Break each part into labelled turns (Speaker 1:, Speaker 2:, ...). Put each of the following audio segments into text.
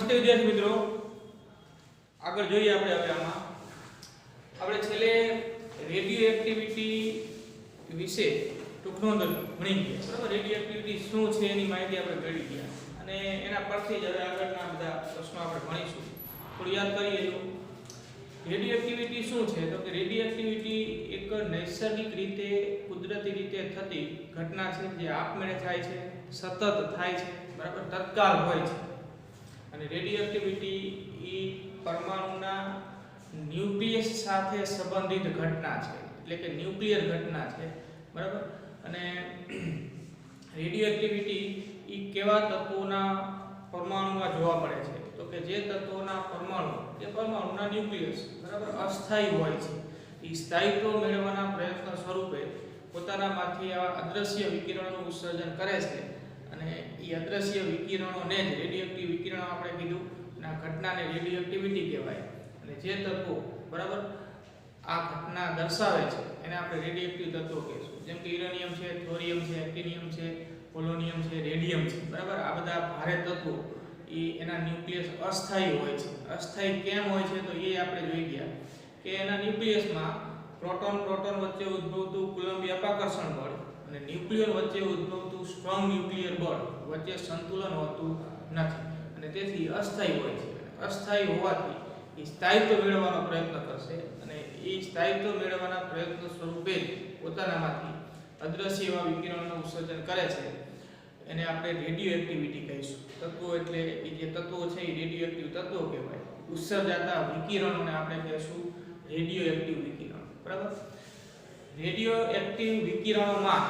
Speaker 1: નમસ્તે વિદ્યાર્થી મિત્રો, આગળ જોઈએ આપણે હવે આમાં આપણે છેલ્લે રેડિયો એક્ટિવિટી વિશે ટૂંકનો ભણી ગયા બરાબર. રેડિયો એક્ટિવિટી શું છે એની માહિતી આપણે મેળવી ગયા અને એના પરથી જ હવે આગળના બધા પ્રશ્નો આપણે ભણીશું. થોડું યાદ કરીએ જો રેડિયો એક્ટિવિટી શું છે તો કે રેડિયો એક્ટિવિટી એક નૈસર્ગિક રીતે કુદરતી રીતે થતી ઘટના છે જે આપમેળે થાય છે, સતત થાય છે બરાબર, તત્કાલ હોય છે. અને રેડિયો એક્ટિવિટી એ પરમાણુના ન્યુક્લિયસ સાથે સંબંધિત ઘટના છે, એટલે કે ન્યુક્લિયર ઘટના છે બરાબર. અને રેડિયો એક્ટિવિટી એ કેવા તત્વોના પરમાણુમાં જોવા મળે છે તો કે જે તત્વોના પરમાણુ કે પરમાણુના ન્યુક્લિયસ બરાબર અસ્થાયી હોય છે, એ સ્થાયિત્વ મેળવવાના પ્રયત્ન સ્વરૂપે પોતાનામાંથી આવા અદ્રશ્ય વિકિરણોનું ઉત્સર્જન કરે છે. અને એ અદ્રશ્ય વિકિરણોને જ રેડિયોએક્ટિવ વિકિરણો આપણે કીધું અને આ ઘટનાને રેડિયો એક્ટિવિટી કહેવાય. અને જે તત્વો બરાબર આ ઘટના દર્શાવે છે એને આપણે રેડિયોએક્ટિવ તત્વો કહીશું. જેમ કે યુરેનિયમ છે, થોરિયમ છે, એક્ટિનિયમ છે, પોલોનિયમ છે, રેડિયમ છે બરાબર. આ બધા ભારે તત્વો એ એના ન્યુક્લિયસ અસ્થાયી હોય છે. અસ્થાયી કેમ હોય છે તો એ આપણે જોઈ ગયા કે એના ન્યુક્લિયસમાં પ્રોટોન વચ્ચે ઉદ્ભવતું કુલંબી અપાકર્ષણ બળ અને ન્યુક્લિયર વચ્ચે ઉદ્ભવતું સ્ટ્રોંગ ન્યુક્લિયર બળ વચ્ચે સંતુલન હોતું નથી અને તેથી અસ્થાયી હોય છે. અસ્થાયી હોવાથી એ સ્થાયિત્વ મેળવવાનો પ્રયત્ન કરશે અને એ સ્થાયિત્વ મેળવવાના પ્રયત્ન સ્વરૂપે પોતાનામાંથી અદ્રશ્ય એવા વિકિરણોનું ઉત્સર્જન કરે છે. એને આપણે રેડિયો એક્ટિવિટી કહીશું. તત્વો એટલે એ જે તત્વો છે એ રેડિયો એક્ટિવ તત્વો કહેવાય. ઉત્સર્જાતા વિકિરણોને આપણે કહીશું રેડિયો એક્ટિવ વિકિરણ બરાબર. રેડિયો એક્ટિવ વિકિરણોમાં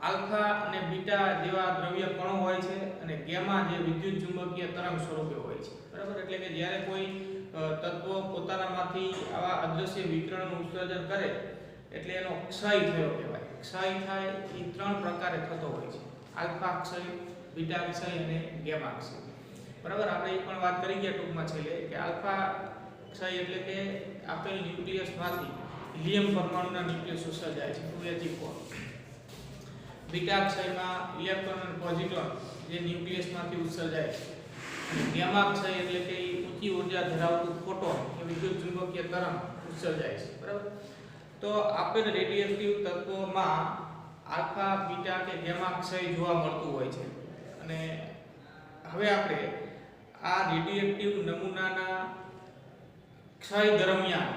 Speaker 1: આલ્ફા અને બીટા જેવા દ્રવ્ય કણો હોય છે અને ગેમા જે વિદ્યુત ચુંબકીય તરંગ સ્વરૂપે હોય છે બરાબર. એટલે કે જ્યારે કોઈ તત્વ પોતાનામાંથી આવા અદ્રશ્ય વિકિરણોનું ઉત્સર્જન કરે એટલે એનો ક્ષય થયો કહેવાય. ક્ષય થાય એ ત્રણ પ્રકારે થતો હોય છે: આલ્ફા ક્ષય, બીટા ક્ષય અને ગેમા ક્ષય બરાબર. આપણે એ પણ વાત કરી ગયા ટૂંકમાં છેલ્લે કે આલ્ફા ક્ષય એટલે કે આપેલ ન્યુક્લિયસમાંથી હિલિયમ પરમાણુના ન્યુક્લિયસ ઉત્સર્જાય છે 2He4. બીટા ક્ષયમાં ઇલેક્ટ્રોન અને પોઝિટ્રોન જે ન્યુક્લિયસમાંથી ઉત્સર્જાય છે. અને ગેમા ક્ષય એટલે કે ઊંચી ઊર્જા ધરાવતું ફોટોન કે વિદ્યુત ચુંબકીય તરંગ ઉત્સર્જાય છે બરાબર. તો આપેલ રેડિયોએક્ટિવ તત્વોમાં આલ્ફા, બીટા કે ગેમા ક્ષય જોવા મળતું હોય છે. અને હવે આપણે આ રેડિયોએક્ટિવ નમૂનાના ક્ષય દરમિયાન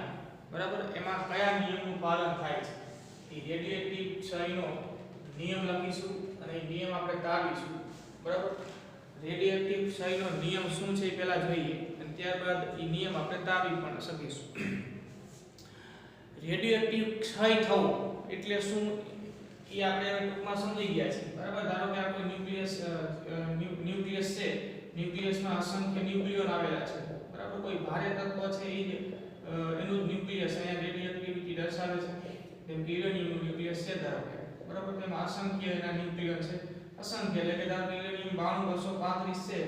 Speaker 1: બરાબર એમાં કયા નિયમનું પાલન થાય છે એ રેડિયોએક્ટિવ ક્ષયનો નિયમ લખીશું અને એ નિયમ આપણે તારવીશું બરાબર. રેડિયોએક્ટિવ ક્ષયનો નિયમ શું છે એ પહેલા જોઈએ અને ત્યારબાદ એ નિયમ આપણે તારવી પણ શકીશું. રેડિયોએક્ટિવ ક્ષય થવું એટલે શું એ આપણે ટૂંકમાં સમજી ગયા છે બરાબર. ધારો કે આપણે ન્યુક્લિયસ છે, ન્યુક્લિયસમાં અસંખ્ય ન્યુક્લિયોન આવેલા છે બરાબર. કોઈ ભારે તત્વ છે એ એનું ન્યુક્લિયસ અહીંયા રેડિયોએક્ટિવિટી દર્શાવે છે. જેમ કે યુરેનિયમનું ન્યુક્લિયસ છે ધારો કે બરાબર, તેમાં અસંખ્ય એના ન્યુક્લિયોન છે. અસંખ્ય એટલે કે ધારો કે યુરેનિયમ 92 235 છે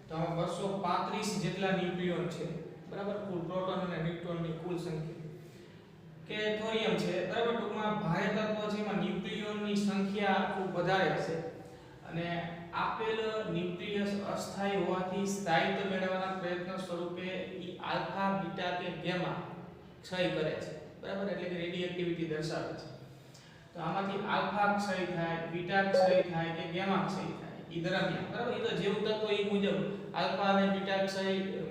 Speaker 1: તો આમાં 235 જેટલા ન્યુક્લિયોન છે બરાબર. કુલ પ્રોટોન અને ન્યુટ્રોનની કુલ સંખ્યા કે થોરિયમ છે બરાબર. ટૂંકમાં ભારે તત્વો છે એમાં ન્યુક્લિયોનની સંખ્યા ખૂબ વધારે હશે અને આપેલ ન્યુક્લિયસ અસ્થાયી હોવાથી સ્થાયિત્વ મેળવવાના પ્રયત્ન સ્વરૂપે એ આલ્ફા, બીટા કે ગેમા ક્ષય કરે છે બરાબર. એટલે કે રેડિયોએક્ટિવિટી દર્શાવે છે. તો આમાંથી આલ્ફા ક્ષય થાય, બીટા ક્ષય થાય કે ગેમા ક્ષય થાય એ દરમિયાન બરાબર. એ તો જેવું તત્વ એ મુજબ આલ્ફા અને બીટા ક્ષય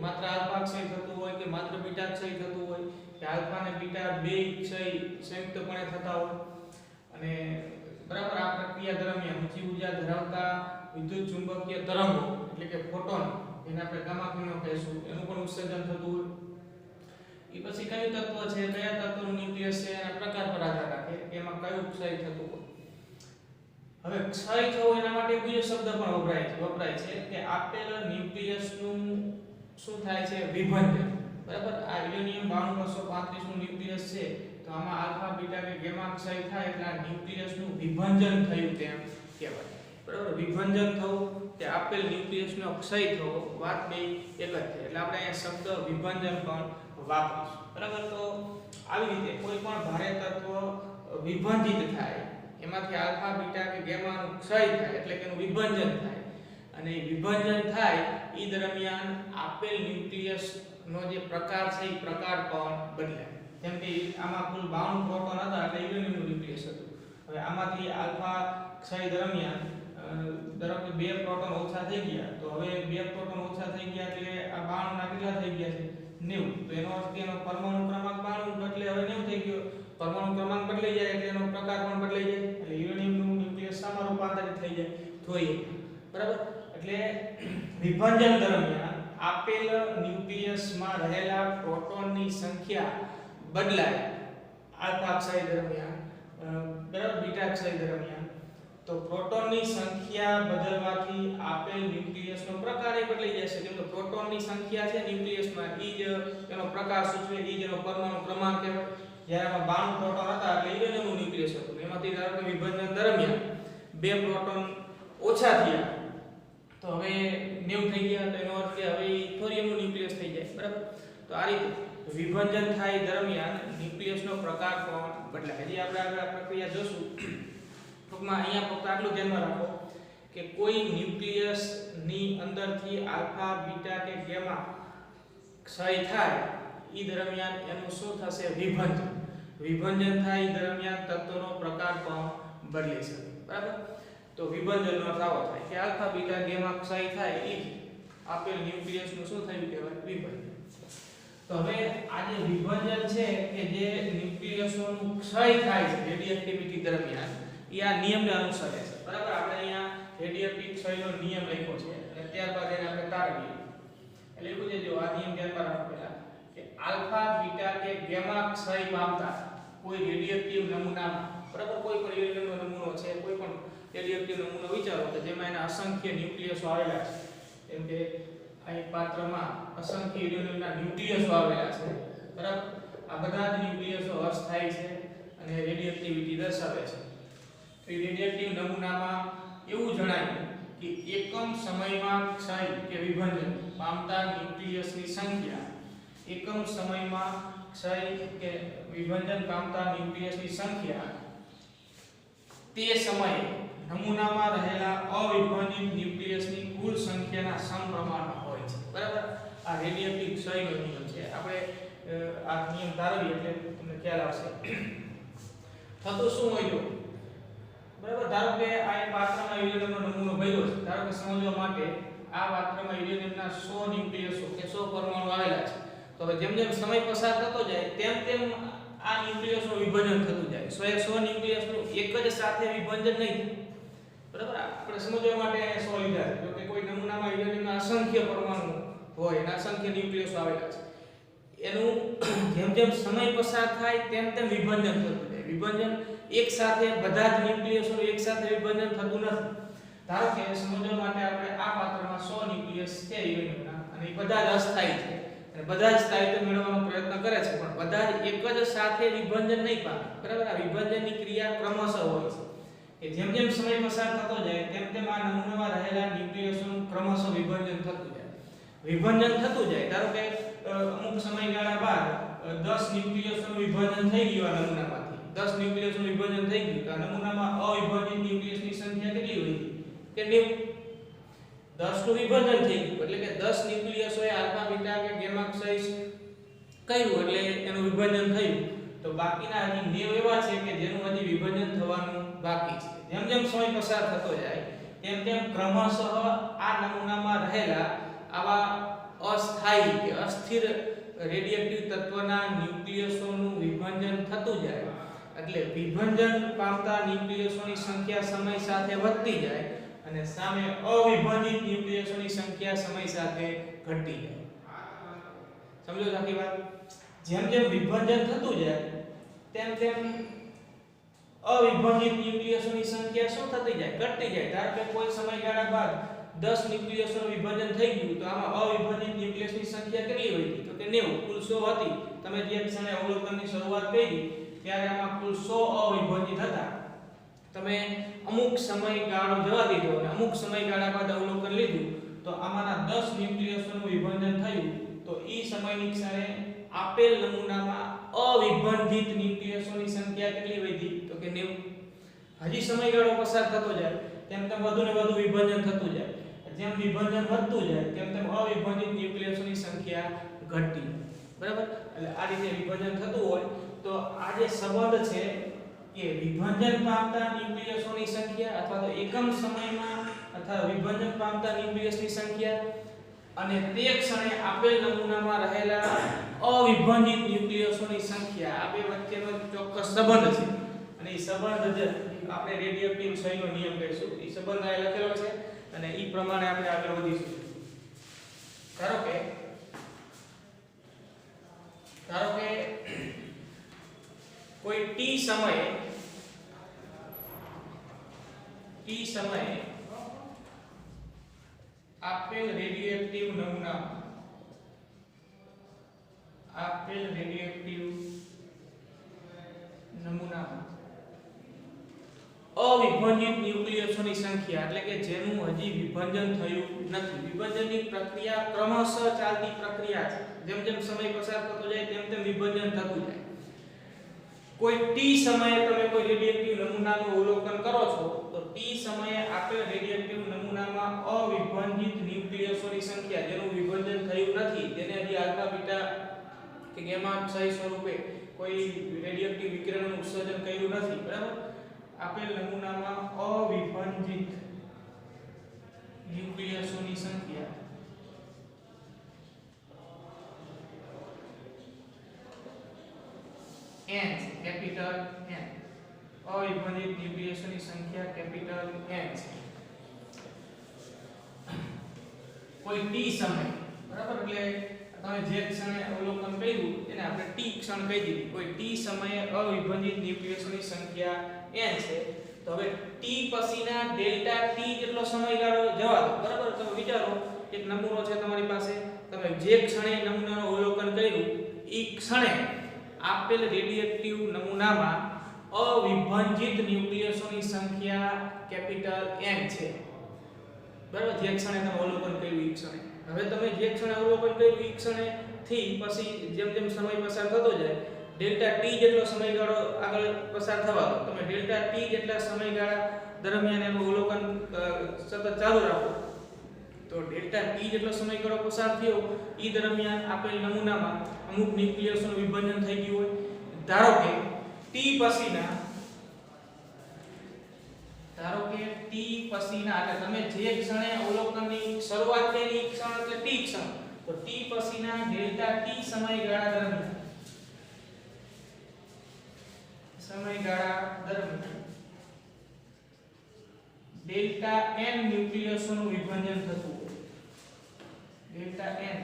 Speaker 1: માત્ર આલ્ફા ક્ષય થતું હોય કે માત્ર બીટા ક્ષય થતું હોય કે આલ્ફા અને બીટા બે ક્ષય સંયુક્તપણે થતા હોય. અને બરાબર આ પ્રક્રિયા દરમિયાન ઊંચી ઊર્જા ધરાવતા વિદ્યુત ચુંબકીય તરંગો એટલે કે ફોટોન એને આપણે ગામા કિરણો કહીશું એનું પણ ઉત્સર્જન થતું હોય. એ પછી કયું તત્વ છે, કયા તત્વનું ન્યુક્લિયસ છે એના પ્રકાર પર આધાર રાખે કે એમાં કયું ક્ષય થતું હોય. હવે ક્ષય થવો એના માટે બીજો શબ્દ પણ વપરાય છે કે આપેલ ન્યુક્લિયસનું શું થાય છે વિભંજન બરાબર. આ યુરેનિયમ 92 235 નું ન્યુક્લિયસ છે તો આમાં આલ્ફા, બીટા કે ગેમા ક્ષય થાય એટલે આ ન્યુક્લિયસનું વિભંજન થયું તેમ કહેવાય બરાબર. વિભંજન થવું તે આપેલ ન્યુક્લિયસનો ક્ષય થવો વાત બે એક જ છે એટલે આપણે અહીંયા શબ્દ વિભંજન પણ વાપરીશું બરાબર. તો આવી રીતે કોઈ પણ ભારે તત્વ વિભંજિત થાય એમાંથી આલ્ફા, બીટા કે ગેમાનું ક્ષય થાય એટલે કે એનું વિભંજન થાય અને વિભાજન થાય એ દરમિયાન આપેલ ન્યુક્લિયસ નો જે પ્રકાર છે એ પ્રકાર પણ બદલાય. જેમ કે આમાં કુલ 92 પ્રોટોન હતા એટલે યુરેનિયમનું ન્યુક્લિયસ હતું. હવે આમાંથી આલ્ફા ક્ષય દરમિયાન ધારો કે 2 પ્રોટોન ઓછા થઈ ગયા, તો હવે 2 પ્રોટોન ઓછા થઈ ગયા એટલે આ 92 ના કેટલા થઈ ગયા છે 90. તો એનો અર્થ કે એનો પરમાણુ ક્રમાંક 92 એટલે હવે 90 થઈ ગયો. પરમાણુ ક્રમાંક બદલાઈ જાય એટલે એનો પ્રકાર પણ બદલાઈ જાય એટલે યુરેનિયમનું ન્યુક્લિયસ શામાં રૂપાંતરિત થઈ જાય જોઈએ. બરાબર. એટલે વિભાજન દરમિયાન આપેલ ન્યુક્લિયસમાં રહેલા પ્રોટોનની સંખ્યા બદલાય આલ્ફા ક્ષય દરમિયાન, બરાબર, બીટા ક્ષય દરમિયાન. તો પ્રોટોનની સંખ્યા બદલવાથી આપેલ ન્યુક્લિયસનો પ્રકાર એ બદલાઈ જશે. કેમ કે પ્રોટોનની સંખ્યા છે ન્યુક્લિયસમાં ઈ જ એનો પ્રકાર સૂચવે, ઈ જ એનો પરમાણુ ક્રમાંક કહેવાય. જ્યારે આમાં 92 પ્રોટોન હતા એટલે યુરેનિયમનું ન્યુક્લિયસ હતું. એમાંથી ધારો કે વિભાજન દરમિયાન 2 પ્રોટોન ઓછા થયા તો હવે 90 થઈ ગયા, તો એનો અર્થ કે હવે થોરિયમનું ન્યુક્લિયસ થઈ જાય. બરાબર. તો આ રીતે વિભાજન થાય દરમિયાન ન્યુક્લિયસનો પ્રકાર પણ બદલાય. હજી આપણે આગળ આ પ્રક્રિયા જોશું. ટૂંકમાં અહીંયા ફક્ત આટલું ધ્યાનમાં રાખો કે કોઈ ન્યુક્લિયસ ની અંદરથી આલ્ફા, બીટા કે ગામા ક્ષય થાય એ દરમિયાન એનું શું થશે? વિભાજન. વિભાજન થાય દરમિયાન તત્વનો પ્રકાર પણ બદલી શકે. બરાબર. તો વિભાજનનો અર્થ આવો થાય કે આલ્ફા, બીટા, ગામા ક્ષય થાય એ આપેલ ન્યુક્લિયસનું શું થયું કહેવાય? વિભાજન. તો હવે આ જે વિભાજન છે કે જે ન્યુક્લિયસોનું ક્ષય થાય છે રેડિયોએક્ટિવિટી દરમિયાન એ આ નિયમને અનુસરે છે. બરાબર. આપણે અહીંયા રેડિયોએક્ટિવ ક્ષયનો નિયમ લખ્યો છે અને ત્યારબાદ એને આપણે તારવીએ. એટલે એવું છે, જો આ નિયમ ધ્યાનમાં રાખો પહેલા કે આલ્ફા, બીટા કે ગામા ક્ષય પામતા કોઈ રેડિયોએક્ટિવ નમૂનામાં, બરાબર, કોઈ પણ રેડિયોએક્ટિવ નમૂનો છે, કોઈ પણ રેડિયોએક્ટિવ નમૂનો વિચારો કે જેમાં એના અસંખ્ય ન્યુક્લિયસો આવેલા છે. જેમ કે અહીં પાત્રમાં અસંખ્ય યુરેનિયમના ન્યુક્લિયસો આવેલા છે. બરાબર. આ બધા જ ન્યુક્લિયસો અસ્થાયી છે અને રેડિયોએક્ટિવિટી દર્શાવે છે. તો રેડિયોએક્ટિવ નમૂનામાં એવું જણાયું કે એકમ સમયમાં ક્ષય કે વિભાજન પામતા ન્યુક્લિયસની સંખ્યા, એકમ સમયમાં ક્ષય કે વિભાજન પામતા ન્યુક્લિયસની સંખ્યા તે સમયે નમૂનામાં રહેલા અવિભાજિત ન્યુક્લિયસની કુલ સંખ્યાના સમપ્રમાણમાં હોય છે. બરાબર. આ રેડિયોએક્ટિવ ક્ષયનો નિયમ છે. આપણે આ નિયમ તારવીએ એટલે તમને ખ્યાલ આવશે. થતું શું હોય જો, બરાબર, ધારો કે આ એક પાત્રમાં યુરેનિયમનો નમૂનો ભર્યો છે. ધારો કે સમજવા માટે આ પાત્રમાં યુરેનિયમના 100 ન્યુક્લિયસો કે 100 પરમાણુ આવેલા છે. તો હવે જેમ જેમ સમય પસાર થતો જાય તેમ તેમ આ ન્યુક્લિયસનું વિભાજન થતું જાય. 100 ન્યુક્લિયસનું એક જ સાથે વિભાજન નહીં. બરાબર. આપણે સમજવા માટે 100 લીધા છે. જો કે કોઈ નમૂનામાં યુરેનિયમના અસંખ્ય પરમાણુ હોય અને અસંખ્ય ન્યુક્લિયસો આવેલા છે, એનું જેમ જેમ સમય પસાર થાય તેમ તેમ વિભાજન થતું જાય. વિભાજન એક સાથે બધા જ ન્યુક્લિયસોનું એક સાથે વિભાજન થતું નથી. ધારો કે સમજવા માટે આપણે આ પાત્રમાં 100 ન્યુક્લિયસ છે યુરેનિયમના અને એ બધા જ અસ્થાયી છે અને બધા જ સ્થાયિત્વ મેળવવાનો પ્રયત્ન કરે છે, પણ બધા જ એક જ સાથે વિભાજન નહીં પામે. બરાબર. આ વિભાજનની ક્રિયા ક્રમશઃ હોય છે કે જેમ જેમ સમય પસાર થતો જાય તેમ તેમ આ નમૂનામાં રહેલા ન્યુક્લિયસોનું ક્રમશઃ વિભાજન થતું જાય. વિભાજન થતું જાય. ધારો કે અમુક સમયગાળા બાદ 10 ન્યુક્લિયસોનું વિભાજન થઈ ગયું આ નમૂનામાંથી. 10 ન્યુક્લિયસનું વિભાજન થઈ ગયું તો આ નમૂનામાં અવિભાજિત ન્યુક્લિયસની સંખ્યા કેટલી હોય કે 90. 10 નું વિભાજન થઈ ગયું એટલે કે 10 ન્યુક્લિયસોએ આલ્ફા, બીટા કે ગામા ક્ષય કર્યું એટલે એનું વિભાજન થયું. તો બાકીના હજી 90 એવા છે કે જેનું હજી વિભાજન થવાનું બાકી છે. જેમ જેમ સમય પસાર થતો જાય તેમ તેમ ક્રમશઃ આ નમૂનામાં રહેલા આવા અસ્થાયી કે અસ્થિર રેડિયોએક્ટિવ તત્વના ન્યુક્લિયસોનું વિભાજન થતું જાય. એટલે વિભાજન પામતા ન્યુક્લિયસોની સંખ્યા સમય સાથે વધતી જાય અને સામે અવિભાજિત ન્યુક્લિયસોની સંખ્યા સમય સાથે ઘટતી જાય. સમજો સાચી વાત? જેમ જેમ વિભાજન થતું જાય તેમ તેમ અવિભાજિત ન્યુક્લિયસોની સંખ્યા શું થતી જાય? ઘટતી જાય. ધારો કે કોઈ સમયગાળા બાદ 10 ન્યુક્લિયસોનું વિભાજન થઈ ગયું તો આમાં અવિભાજિત ન્યુક્લિયસની સંખ્યા કેટલી હોય તો કે 90. કુલ 100 હતી. તમે જે ક્ષણે અવલોકનની શરૂઆત કરી ત્યારે આમાં કુલ 100 અવિભાજિત હતા. તમે અમુક સમયગાળો જવા દીધો અને અમુક સમયગાળા બાદ અવલોકન લીધું તો આમાંના 10 ન્યુક્લિયસોનું વિભાજન થયું તો ઈ સમયની ક્ષણે આપેલ નમૂનામાં અવિભાજિત ન્યુક્લિયસોની સંખ્યા કેટલી વધી તો કે 90. હજી સમયગાળો પસાર થતો જાય તેમ તેમ વધુ ને વધુ વિભાજન થતું જાય જેમ વિભાજન વધતું જાય તેમ તેમ અવિભાજિત ન્યુક્લિયસોની સંખ્યા ઘટતી જાય. બરાબર? એટલે આ રીતે વિભાજન થતું હોય તો આ જે સંબંધ છે એ વિભાજન પામતા ન્યુક્લિયસોની સંખ્યા અથવા તો એકમ સમયમાં અથવા વિભાજન પામતા ન્યુક્લિયસની સંખ્યા અને તે ક્ષણે આપેલ નમૂનામાં રહેલા અવિભાજિત ન્યુક્લિયસોની સંખ્યા આ બે વચ્ચેનો ચોક્કસ સંબંધ છે. અને એ સંબંધ જ આપણે રેડિયોએક્ટિવ ક્ષયનો નિયમ કહીશું. એ સંબંધ અહીં લખેલો છે અને એ પ્રમાણે આપણે આગળ વધીશું. ધારો કે કોઈ t સમયે આપેલ રેડિયોએક્ટિવ નમૂનામાં અવિભાજિત ન્યુક્લિયસોની સંખ્યા એટલે કે જેનું હજી વિભાજન થયું નથી. વિભાજનની પ્રક્રિયા ક્રમશઃ ચાલતી પ્રક્રિયા છે. જેમ જેમ સમય પસાર થતો જાય તેમ તેમ વિભાજન થતું જાય. કોઈ t સમયે તમે કોઈ રેડિયોએક્ટિવ નમૂનાનું અવલોકન કરો છો તો t સમયે આપેલ રેડિયોએક્ટિવ નમૂનામાં અવિભાજિત ન્યુક્લિયસોની સંખ્યા જેનું વિભાજન થયું નથી, તેને હજી આલ્ફા બીટા કે ગામા ક્ષય સ્વરૂપે કોઈ રેડિયોએક્ટિવ વિકિરણનું ઉત્સર્જન કર્યું નથી. બરાબર? આપેલ નમૂનામાં અવિભાજિત ન્યુક્લિયસોની સંખ્યા n કેપિટલ N. અવિભાજિત ન્યુક્લિયસોની સંખ્યા કેપિટલ N છે. કોઈ t સમય, બરાબર? એટલે તમે જે ક્ષણે અવલોકન કર્યું એને આપણે t ક્ષણ કહી દીધી. કોઈ t સમયે અવિભાજિત ન્યુક્લિયસોની સંખ્યા n છે. તો હવે t પછીના ડેલ્ટા t જેટલો સમયગાળો જવા દો. બરાબર? તમે વિચારો એક નમૂનો છે તમારી પાસે, તમે જે ક્ષણે નમૂનાનું અવલોકન કર્યું એ ક્ષણે આપેલ રેડિયોએક્ટિવ નમૂનામાં અવિભાજિત ન્યુક્લિયસોની સંખ્યા કેપિટલ N છે. બરાબર? જે ક્ષણે તમે અવલોકન કર્યું એ ક્ષણે. હવે તમે જે ક્ષણે અવલોકન કર્યું એ ક્ષણે થી પછી જેમ જેમ સમય પસાર થતો જાય ડેલ્ટા t જેટલો સમયગાળો આગળ પસાર થવા દો. તમે ડેલ્ટા t જેટલા સમયગાળા દરમિયાન એનું અવલોકન સતત ચાલુ રાખો તો ડેલ્ટા t જેટલો સમયગાળો પસાર થયો એ દરમિયાન આપેલ નમૂનામાં અમુક ન્યુક્લિયસોનું વિભાજન થઈ ગયું હોય. ધારો કે t પછીના એટલે તમે જે ક્ષણે અવલોકનની શરૂઆત કરી એ ક્ષણ એટલે t ક્ષણ. તો t પછીના ડેલ્ટા t સમયગાળા દરમિયાન ડેલ્ટા n ન્યુક્લિયસોનું વિભાજન થતું હોય. ડેલ્ટા n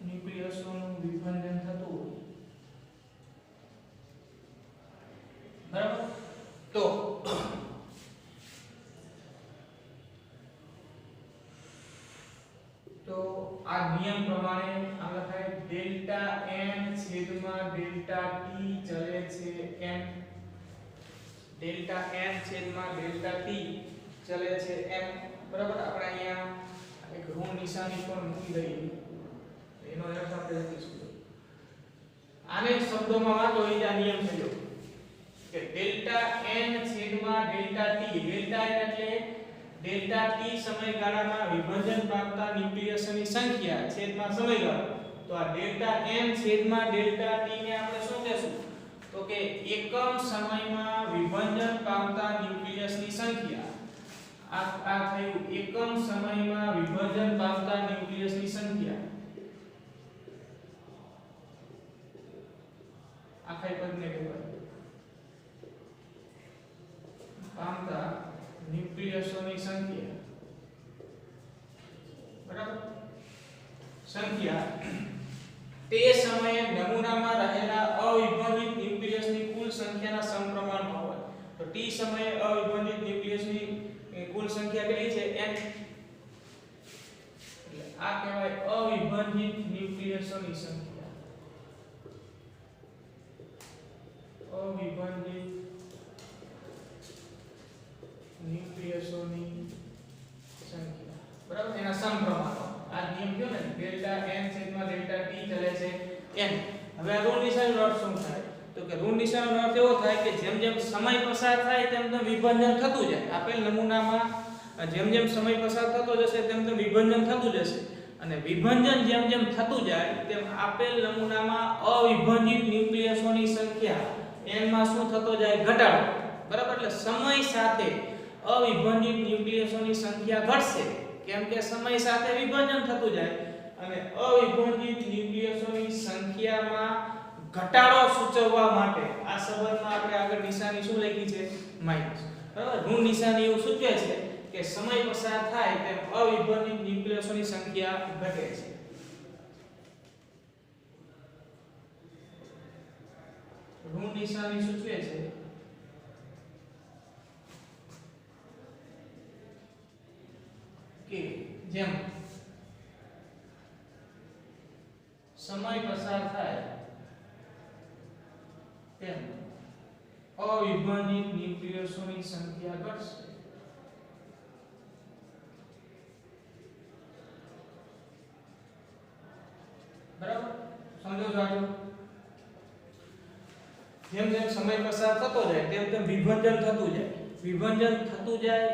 Speaker 1: ન્યુક્લિયસોનું વિભાજન થતું હોય. બરાબર? તો આ નિયમ પ્રમાણે આ લખાય ડેલ્ટા n છેદમાં ડેલ્ટા t ચલે છે n. ડેલ્ટા n છેદમાં ડેલ્ટા t ચલે છે n. બરાબર? આપણે અહીંયા એક ઋણ નિશાની પણ મૂકી દઈએ. એનો અર્થ આપણે લખીશું. આને શબ્દોમાં વાંચો એ આ નિયમ થયો કે ડેલ્ટા n છેદમાં ડેલ્ટા t. ડેલ્ટા n એટલે ડેલ્ટા t સમયગાળામાં વિભાજન પામતા ન્યુક્લિયસની સંખ્યા છેદમાં સમયગાળો. તો આ ડેલ્ટા n છેદમાં ડેલ્ટા t ને આપણે શું કહેશું? તો કે એકમ સમયમાં વિભાજન પામતા ન્યુક્લિયસની સંખ્યા. આ થયું એકમ સમયમાં વિભાજન પામતા ન્યુક્લિયસની સંખ્યા. આખા પદને કહેવાય પામતા ન્યુક્લિયસોની સંખ્યા. બરાબર? સંખ્યા તે સમયે નમૂનામાં રહેલા અવિભાજિત ન્યુક્લિયસની કુલ સંખ્યાના સમપ્રમાણમાં હોય. તો t સમયે અવિભાજિત ન્યુક્લિયસની કુલ સંખ્યા કેટલી છે? n. એટલે આ કહેવાય અવિભાજિત ન્યુક્લિયસોની સંખ્યા. અવિભાજિત ન્યુક્લિયસોની સંખ્યા. બરાબર? એના સમપ્રમાણમાં આ નિયમ કયો ને ડેલ્ટા n છેદમાં ડેલ્ટા t ચલે છે n. હવે આ ઋણ નિશાનીનો અર્થ શું થાય? તો તો કે ઋણ નિશાનનો અર્થ એવો થાય કે જેમ જેમ સમય પસાર થાય તેમ તેમ વિભાજન થતું જાય. આપેલ નમૂનામાં જેમ જેમ સમય પસાર થતો જશે તેમ તેમ વિભાજન થતું જશે અને વિભાજન જેમ જેમ થતું જાય તેમ આપેલ નમૂનામાં અવિભાજિત ન્યુક્લિયસોની સંખ્યા n માં શું થતો જાય? ઘટાડો. બરાબર. એટલે સમય સાથે અવિભાજિત ન્યુક્લિયસોની સંખ્યા ઘટશે કેમ કે સમય સાથે વિભાજન થતું જાય અને અવિભાજિત ન્યુક્લિયસોની સંખ્યામાં ઘટાડો સૂચવવા માટે આ સંબંધમાં આપણે આગળ નિશાની શું લખી છે? માઈનસ. બરાબર. ઋણ નિશાની એવું સૂચવે છે કે સમય પસાર થાય તેમ અવિભાજિત ન્યુક્લિયસોની સંખ્યા ઘટે છે. ઋણ નિશાની સૂચવે છે કે જેમ સમય પસાર થાય તેમ અવિભાજિત ન્યુક્લિયસોની સંખ્યા ઘટશે. બરાબર. સમજો છો? જેમ જેમ સમય પસાર થતો જાય તેમ તેમ વિભાજન થતું જાય. વિભાજન થતું જાય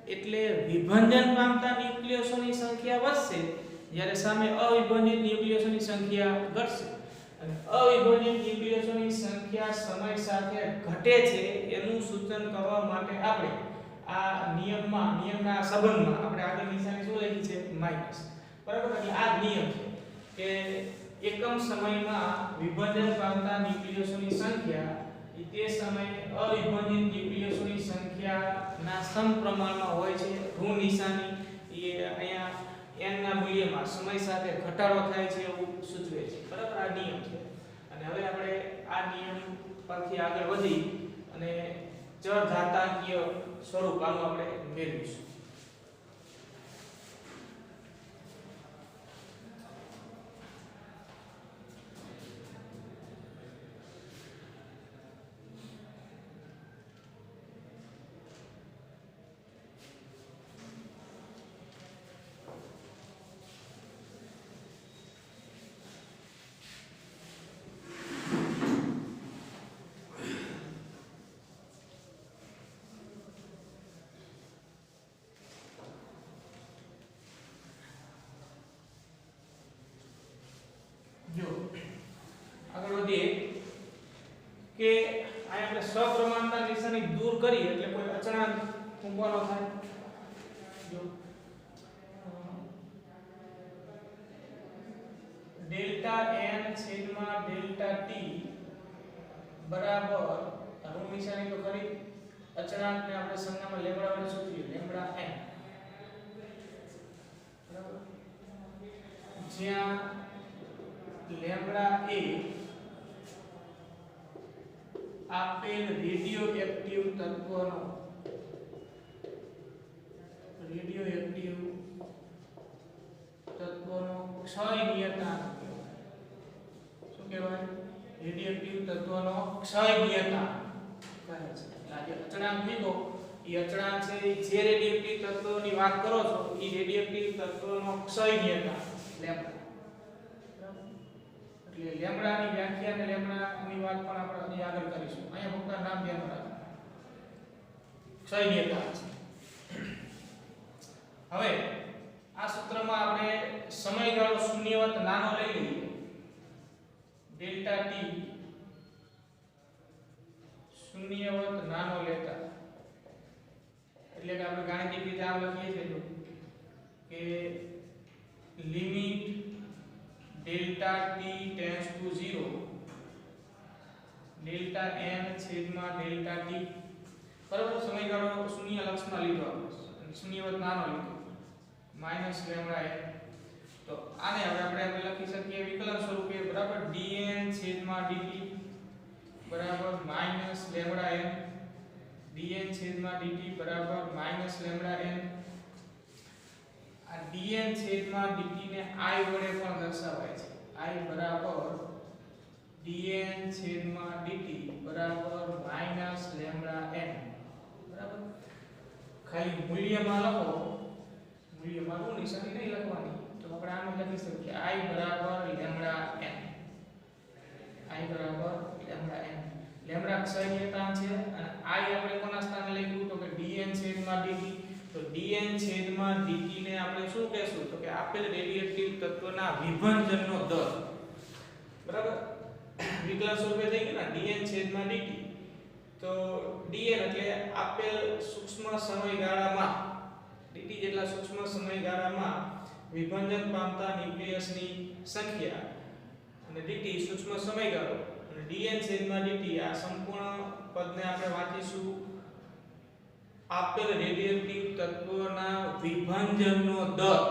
Speaker 1: એટલે વિભાજન પામતા ન્યુક્લિયસોની સંખ્યા વધશે જ્યારે સામે અવિભાજિત ન્યુક્લિયસોની સંખ્યા ઘટશે. અને અવિભાજિત ન્યુક્લિયસોની સંખ્યા સમય સાથે ઘટે છે એનું સૂચન કરવા માટે આપણે આ નિયમના સંબંધમાં આપણે આગળ નિશાની શું લખી છે? માઈનસ. બરાબર. એટલે આ નિયમ છે કે એકમ સમયમાં વિભાજન પામતા ન્યુક્લિયસોની સંખ્યા તે સમયે અવિભાજિત ન્યુક્લિયસોની સંખ્યાના સમપ્રમાણમાં હોય છે. ઋણ નિશાની એ અહીંયા n ના મૂલ્યમાં સમય સાથે ઘટાડો થાય છે એવું સૂચવે છે. બરાબર. આ નિયમ છે. અને હવે આપણે આ નિયમ પરથી આગળ વધી અને ચર ઘાતાંકીય સ્વરૂપ આનું આપણે મેળવીશું. જો આગળ વધીએ કે આ આપણે સપ્રમાણતા નિશાની દૂર કરી એટલે કોઈ અચળાંક મૂકવાનો થાય. જો ડેલ્ટા n છેદમાં ડેલ્ટા t બરાબર ઋણ નિશાની તો કરી અચળાંકને આપણે સંજ્ઞામાં લેમ્બડા વડે સૂચવીએ લેમ્બડા n. બરાબર. જ્યાં લેમ્બડા એ આપેલ રેડિયોએક્ટિવ તત્વનો ક્ષય નિયતાંક શું કહેવાય? રેડિયોએક્ટિવ તત્વનો ક્ષય નિયતાંક કહે છે. આ જે અચળાંક લીધો એ અચળાંક છે જે રેડિયોએક્ટિવ તત્વની વાત કરો છો એ રેડિયોએક્ટિવ તત્વનો ક્ષય નિયતાંક લેમ્બડા. એટલે લેમ્બડાની વ્યાખ્યા અને લેમ્બડાની વાત પણ આપણે આગળ કરીશું. અહીંયા ફક્ત નામ ધ્યાન રાખો. ક્ષય નિયતાંક છે. હવે આ સૂત્રમાં આપણે સમયગાળો શૂન્યવત નાનો લઈ લઈએ. ડેલ્ટા t શૂન્યવત નાનો લેતા એટલે કે આપણે ગાણિતિક રીતે આમ લખીએ છીએ કે limit delta t tends to 0 delta n છેદમાં ડેલ્ટા t. બરાબર. સમયગાળો શૂન્ય લક્ષમાં લીધો આપણે શૂન્યવત નાનો લીધો માઈનસ લેમ્બડા n. તો આને હવે આપણે લખી શકીએ વિકલન સ્વરૂપે. બરાબર. dn છેદમાં dt બરાબર માઈનસ લેમ્બડા n. dn છેદમાં dt બરાબર માઈનસ લેમ્બડા n. આ dn છેદમાં dt ને I વડે પણ દર્શાવાય છે. I બરાબર dn છેદમાં dt બરાબર માઈનસ લેમ્બડા n. બરાબર. ખાલી મૂલ્યમાં લખો. મૂલ્યમાં ઋણ નિશાની નહીં લખવાની. તો આપણે આમ લખી શકીએ I બરાબર લેમ્બડા n. I બરાબર લેમ્બડા n. લેમ્બડા ક્ષય નિયતાંક છે અને I આપણે કોના સ્થાને લખ્યું તો કે dn છેદમાં dt તો dn છેદમાં dt ને આપણે શું કહેશું તો કે આપેલ રેડિયેટિવ તત્વના વિભંજનનો દર બરાબર વિકલન સ્વરૂપે થઈ ગયું ને dn છેદમાં dt તો dn એટલે આપેલ સૂક્ષ્મ સમયગાળામાં dt જેટલા સૂક્ષ્મ સમયગાળામાં વિભંજન પામતા ન્યુક્લિયસની સંખ્યા અને dt સૂક્ષ્મ સમયગાળો અને dn છેદમાં dt આ સંપૂર્ણ પદને આપણે વાંચીશું આપેલ રેડિયેટિવ તત્વના વિભંજનનો દર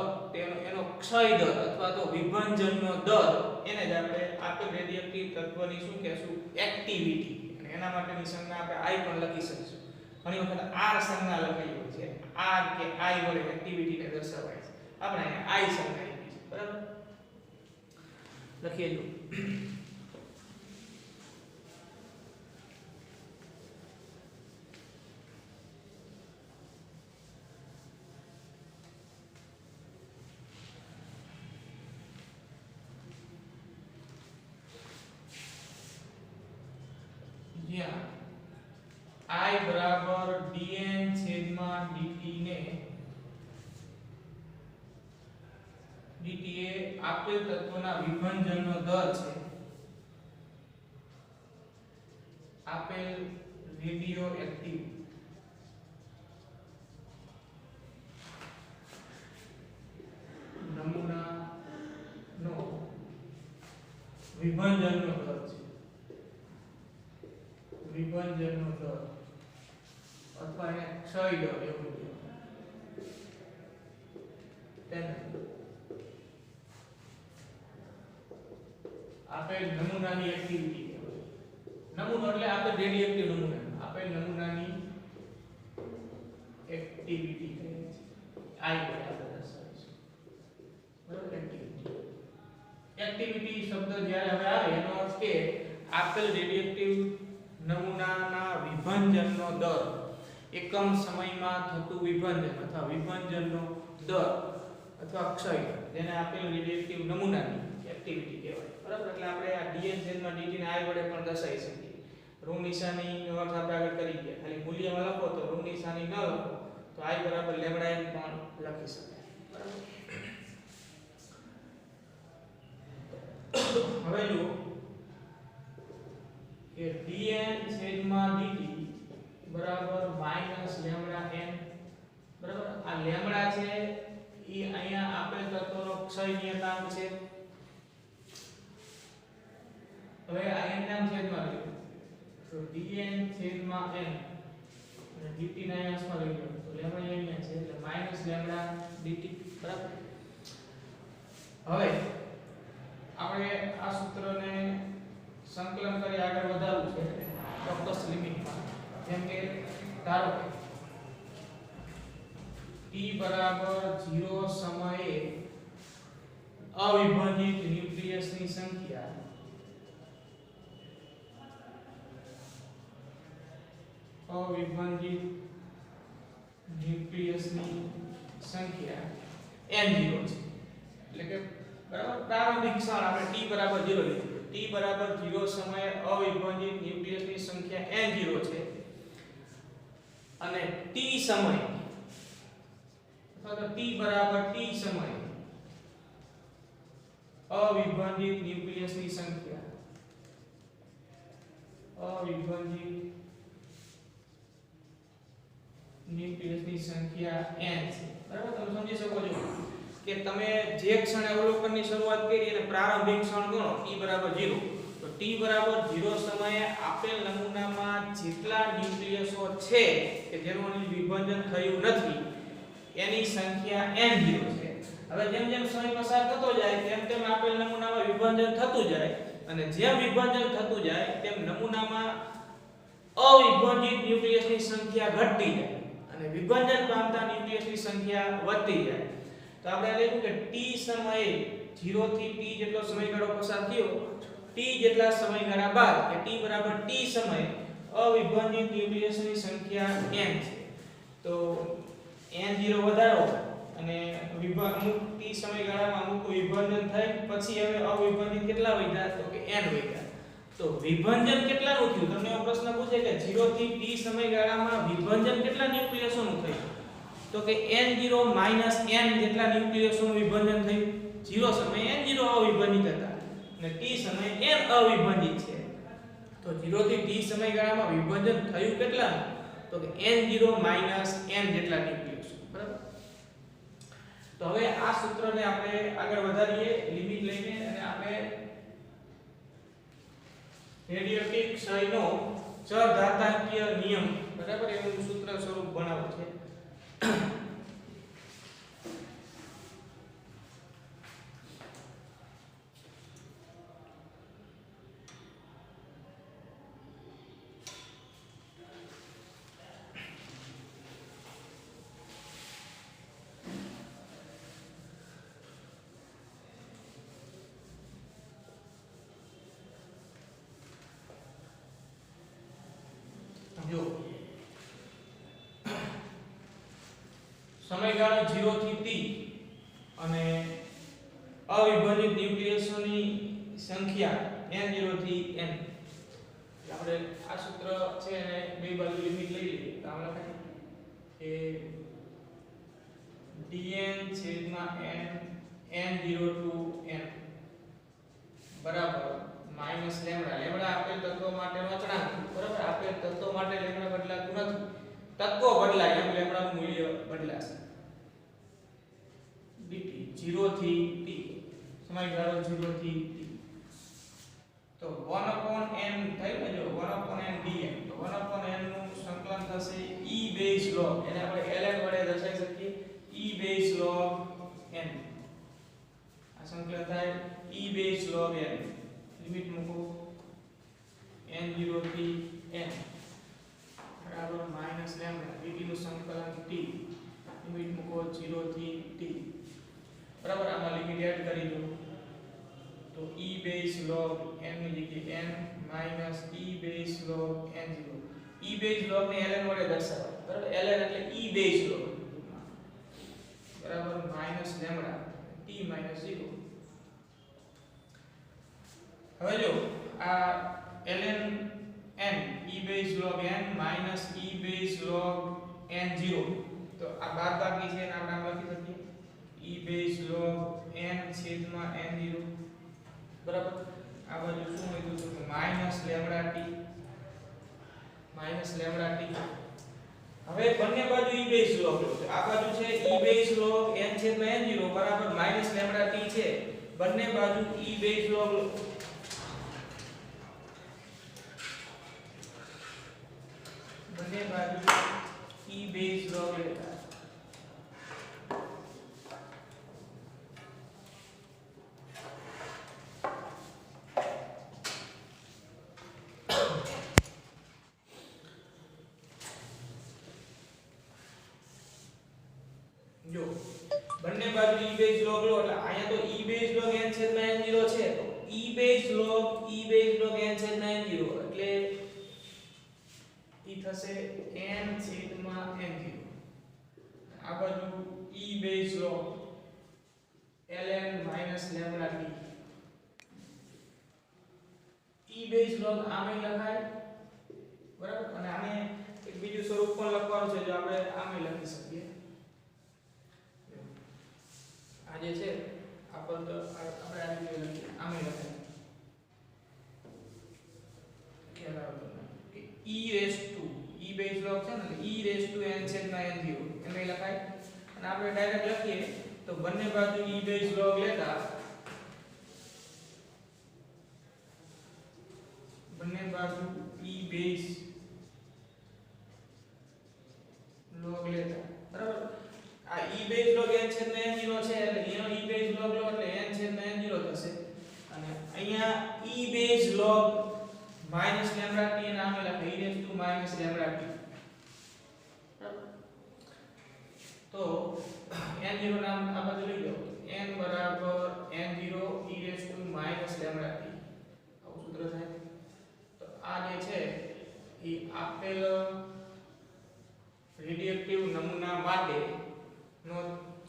Speaker 1: એનો ક્ષય દર અથવા તો વિભંજનનો દર એને જ આપણે આપેલ રેડિયેટિવ તત્વની શું કહેશું એક્ટિવિટી અને એના માટેની સંજ્ઞા આપણે I પણ લખી શકીશું ઘણી વખત R સંજ્ઞા લખેલી હોય છે R કે I વડે એક્ટિવિટીને દર્શાવાય છે આપણે અહીંયા I સંજ્ઞા આપી છે બરાબર લખીએ જો I બરાબર dn છેદમાં dt ને dt એ આપેલ તત્વના વિભંજનનો દર છે આપેલ રેડિયો એક્ટિવ નમૂનાનો વિભંજનનો દર છે વિભંજનનો દર અથવા એને ક્ષય દર એવું કહેવાય તેને આપેલ નમૂનાની એક્ટિવિટી કહેવાય નમૂનો એટલે આપેલ રેડિયેટિવ નમૂના આપેલ નમૂનાની એક્ટિવિટી કહે છે I બરાબર દર્શાવીશું બરાબર એક્ટિવિટી શબ્દ જ્યારે હવે આવે એનો અર્થ કે આપેલ રેડિયેટિવ નમૂનાના વિભંજનનો દર એકમ સમયમાં થતું વિભંજન અથવા વિભંજનનો દર અથવા ક્ષય જેને આપેલ રેડિયેટિવ નમૂનાની એક્ટિવિટી કહેવાય બરાબર એટલે આપણે આ dn છેદમાં dt ને I વડે પણ દર્શાવી શકીએ ઋણ નિશાનીનો અર્થ આપણે આગળ કરી ગયા ખાલી મૂલ્યમાં લખો તો ઋણ નિશાની ન લખો તો I બરાબર લેમ્બડા n પણ લખી શકાય બરાબર હવે જુઓ કે dn છેદમાં dt બરાબર માઈનસ લેમ્બડા n બરાબર આ લેમ્બડા છે ઈ અહીંયા આપેલ તત્વનો ક્ષય નિયતાંક છે હવે આ n ના છેદમાં લઈએ તો dn છેદમાં n અને dt ના અંશમાં લઈએ તો લેમ્બડા અહીંયા છે એટલે માઈનસ લેમ્બડા dt બરાબર હવે આપણે આ સૂત્રને સંકલન કરી આગળ વધારવું છે ચોક્કસ લિમિટમાં જેમ કે ધારો કે t બરાબર 0 સમયે અવિભાજિત ન્યુક્લિયસની સંખ્યા અવિભાજિત ન્યુક્લિયસની સંખ્યા n0 છે એટલે કે બરાબર પ્રારંભિક ક્ષણ આપણે t બરાબર 0 લીધું t બરાબર 0 સમયે અવિભાજિત ન્યુક્લિયસની સંખ્યા n0 છે અને t સમય અથવા તો t બરાબર t સમય અવિભાજિત ન્યુક્લિયસની સંખ્યા અવિભાજિત ન્યુક્લિયસની સંખ્યા n છે બરાબર તમે સમજી શકો છો કે તમે જે ક્ષણે અવલોકનની શરૂઆત કરી અને પ્રારંભિક ક્ષણ ગણો t બરાબર 0 તો t બરાબર 0 સમયે આપેલ નમૂનામાં જેટલા ન્યુક્લિયસો છે કે જેનું વિભાજન થયું નથી એની સંખ્યા n0 છે હવે જેમ જેમ સમય પસાર થતો જાય તેમ તેમ આપેલ નમૂનામાં વિભાજન થતું જાય અને જેમ વિભાજન થતું જાય તેમ નમૂનામાં અવિભાજિત ન્યુક્લિયસની સંખ્યા ઘટતી જાય અને વિભાજન પામતા ન્યુક્લિયસની સંખ્યા વધતી જાય તો આપણે લખ્યું કે t સમયે 0 થી t જેટલો સમયગાળો પસાર થયો t જેટલા સમયગાળા બાદ કે t બરાબર t સમયે અવિભાજિત ન્યુક્લિયસની સંખ્યા n છે તો n0 વધારો અને અમુક t સમયગાળામાં અમુક વિભાજન થાય પછી હવે અવિભાજિત કેટલા વધ્યા તો કે n વધ્યા તો વિભંજન કેટલાનું થયું? તમને એવો પ્રશ્ન પૂછે કે 0 થી t સમયગાળામાં વિભંજન કેટલા ન્યુક્લિયસોનું થયું? તો કે n0 n જેટલા ન્યુક્લિયસોનું વિભંજન થયું. 0 સમયે n0 અવિભાજિત હતા અને t સમયે n અવિભાજિત છે. તો 0 થી t સમયગાળામાં વિભંજન થયું કેટલાનું? તો કે n0 n જેટલા ન્યુક્લિયસો. બરાબર. તો હવે આ સૂત્રને આપણે આગળ વધારીએ લિમિટ લઈને અને આપણે રેડિયોએક્ટિવ ક્ષયનો ચરઘાતાંકીય નિયમ, બરાબર, એનું સૂત્ર સ્વરૂપ બનાવવું છે. જો સમયગાળો 0 થી t અને અવિભાજિત ન્યુક્લિયસોની સંખ્યા n0 થી n. આપણે આ સૂત્ર છે એને બે બાજુ લિમિટ લઈ લઈએ તો આમ લખાય કે dn n0 to n બરાબર માઈનસ લેમ્ડા. લેમ્ડા આપેલ તત્વ માટેનો અચળાંક, બરાબર. આપેલ તત્વ માટે લેમ્ડા બદલાતું નથી, તત્વો બદલાય એમ લેમ્ડાનું મૂલ્ય બદલાશે. dt 0 થી t સમયગાળો 0 થી t. તો 1/n થાય ને, જો 1/n dn. તો 1/n નું સંકલન થશે e બેઝ log, એને આપણે ln વડે દર્શાવી શકીએ. e બેઝ log n આ સંકલન થાય e base log n. Limit મૂકો n0 થી n બરાબર માઈનસ લેમ્ડા. dt નું સંકલન t. લિમિટ મૂકો 0 થી t બરાબર. આમાં લિમિટ એડ કરી દો તો e બેઝ log n ની જગ્યાએ n minus e base log n0. e base log ને ln વડે દર્શાવાય, બરાબર. ln એટલે e બેઝ log બરાબર માઈનસ લેમ્ડા t માઈનસ 0. હવે જો આ ln n e base log n minus e base log n0, તો આ બાદબાકી છે એને આપણે આમ લખી શકીએ e બેઝ log n છેદમાં n0, બરાબર. આ બાજુ શું વધ્યું તો માઈનસ લેમ્ડા t. હવે બંને બાજુ e બેઝ log લો છે. આ બાજુ છે e બેઝ log n છેદમાં n0 બરાબર માઈનસ લેમ્ડા t છે. બંને બાજુ e બેઝ log લો. બંને બાજુ e બેઝ log લેતા જો બંને બાજુ e બેઝ log લો એટલે અહીંયા તો e બેઝ log n છેદમાં n0 છે, તો e બેઝ log n છેદમાં n0 એટલે ઈ થશે n છેદમાં n0. આ બાજુ e base log ln minus lambda t. e base log આમે લખાય, બરાબર. અને આને એક બીજું સ્વરૂપ પણ લખવાનું છે, જો આપણે આમે લખી શકીએ. આ જે છે આ પદ આપણે આ રીતે લખીએ, આમે લખાય ખ્યાલ આવે કે e raise to e base log છે ને e રેઝ ટુ n છેદમાં n0 એમ લખાય. અને આપણે ડાયરેક્ટ લખીએ તો બંને બાજુ e બેઝ log લેતા બંને બાજુ e બેઝ log લેતા, બરાબર. આ e બેઝ log n છેદમાં n0 છે એટલે એનો e બેઝ log લો એટલે n છેદમાં n0 થશે. અને અહીંયા e base log minus lambda t એ નામે લખે e raise to minus lambda t, બરાબર. તો n0 નામ આ બાજુ લઈ લો, n બરાબર n0 e raise to minus lambda t. આવું સૂત્ર થાય. તો આ જે છે એ આપેલ રેડિયોએક્ટિવ નમૂના માટે નો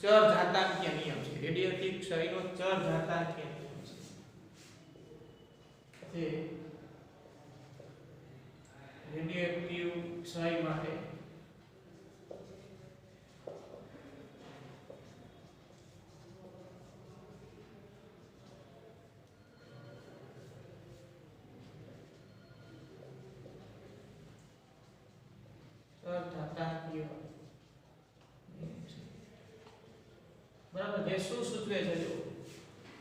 Speaker 1: ચરઘાતાંકીય નિયમ છે. રેડિયોએક્ટિવ ક્ષયનો ચરઘાતાંકીય નિયમ છે. રેડિયોએક્ટિવ ક્ષય માટે સઘાતાંકીય બરાબર જે શું સૂચવે છે જો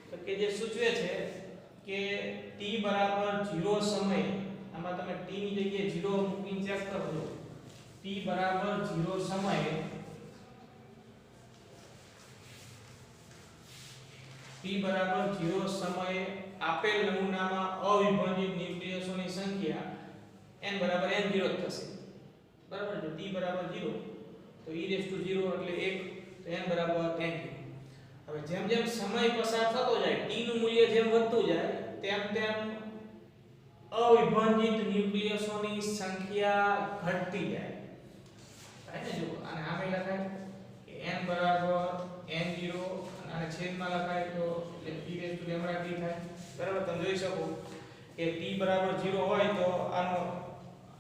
Speaker 1: તો કે જે સૂચવે છે કે t બરાબર 0 સમય આમાં તમે t ની જગ્યાએ 0 મૂકીને ચેક કરજો t બરાબર 0 સમયે t બરાબર 0 સમયે આપેલ નમૂનામાં અવિભાજિત ન્યુક્લિયસોની સંખ્યા n બરાબર n0 થશે બરાબર જો t બરાબર 0 તો e0 એટલે 1 તો n બરાબર n0 હવે જેમ જેમ સમય પસાર થતો જાય t નું મૂલ્ય જેમ વધતું જાય તેમ તેમ અવિભાજિત ન્યુક્લિયસોની સંખ્યા ઘટતી જાય થાય ને જો આને આમે લખાય કે n બરાબર n0 અને છેદમાં લખાય તો e λt થાય બરાબર તમે જોઈ શકો કે t બરાબર 0 હોય તો આનો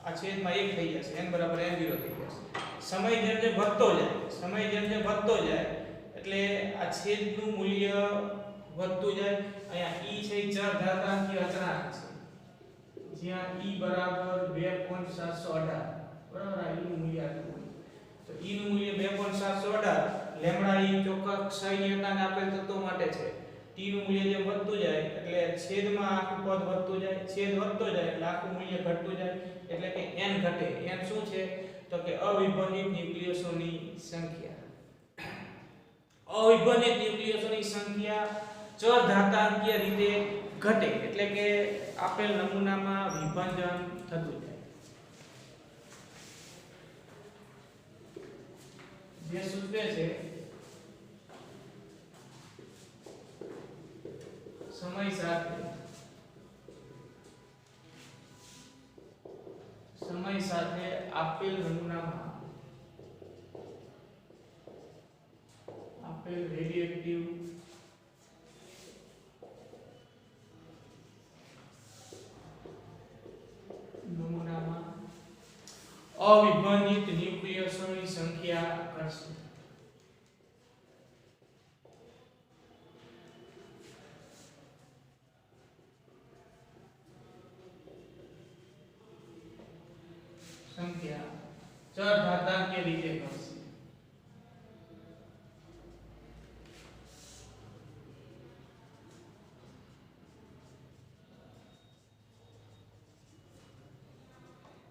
Speaker 1: આ છેદમાં 1 થઈ જશે n બરાબર n0 થઈ જશે સમય જેમ જેમ વધતો જાય એટલે આ છેદનું મૂલ્ય વધતું જાય અહીંયા e છે ચર ઘાતાંકીય અચળાંક છે જ્યાં e બરાબર 2.718 બરાબર આ e નું મૂલ્ય આટલું તો e નું મૂલ્ય 2.718 લેમ્ડા e ચોક્કસ ક્ષયનિયતાને આપેલ તત્વો માટે છે t નું મૂલ્ય જેમ વધતું જાય એટલે છેદમાં આખું પદ વધતું જાય છેદ વધતો જાય એટલે આખું મૂલ્ય ઘટતું જાય એટલે કે n ઘટે n શું છે તો કે અવિભાજિત ન્યુક્લિયસોની સંખ્યા અવિભાજિત ન્યુક્લિયસોની સંખ્યા ચર ઘાતાંકીય રીતે ઘટે એટલે કે આપેલ નમૂનામાં વિભાજન થતું જાય જે સૂચવે છે સમય સાથે આપેલ નમૂનામાં આપેલ રેડિયોએક્ટિવ નમૂનામાં અવિભાજિત ન્યુક્લિયસોની સંખ્યા ઘટશે સંખ્યા ચર ઘાતાંકીય રીતે ઘટશે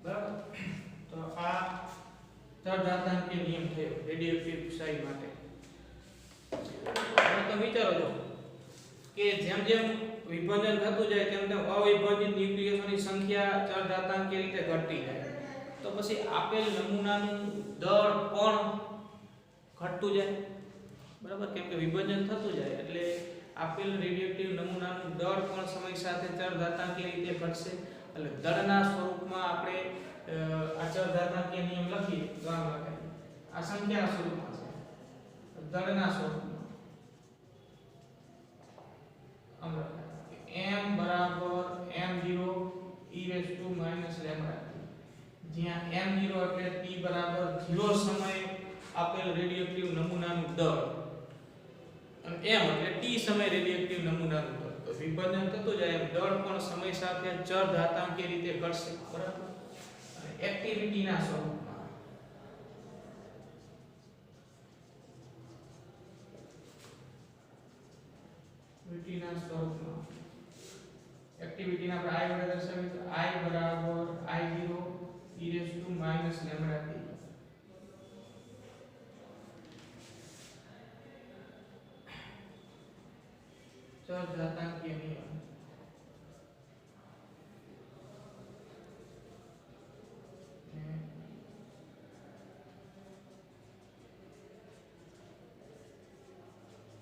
Speaker 1: બરાબર તો આ ચર ઘાતાંકીય નિયમ થયો રેડિયોએક્ટિવ ક્ષય માટે હવે તો વિચારો છો કે જેમ જેમ વિભાજન થતું જાય તેમ તેમ અવિભાજિત ન્યુક્લિયસોની સંખ્યા ચર ઘાતાંકીય રીતે ઘટતી જાય તો પછી આપેલ નમૂનાનું દળ પણ ઘટતું જાય બરાબર કેમ કે વિભાજન થતું જાય એટલે આપેલ રેડિયોએક્ટિવ નમૂનાનું દળ પણ સમય સાથે ચર ઘાતાંકીય રીતે ઘટશે એટલે દળના સ્વરૂપમાં આપણે આ ચર ઘાતાંકીય નિયમ લખીએ તો આમ લખાય આ સંખ્યાના સ્વરૂપમાં છે દળના સ્વરૂપમાં આમ લખાય m બરાબર m0 e λ જ્યાં m0 એટલે t બરાબર 0 સમયે આપેલ રેડિયોએક્ટિવ નમૂનાનું દળ અને m એટલે t સમય રેડિયોએક્ટિવ નમૂનાનું દળ તો વિભાજન થતું જાય એમ દળ પણ સમય સાથે ચર ઘાતાંકીય રીતે ઘટશે બરાબર અને એક્ટિવિટીના સ્વરૂપમાં એક્ટિવિટીના આપણે i વડે દર્શાવીએ તો i બરાબર i0 e λt ચર ઘાતાંકીય નિયમ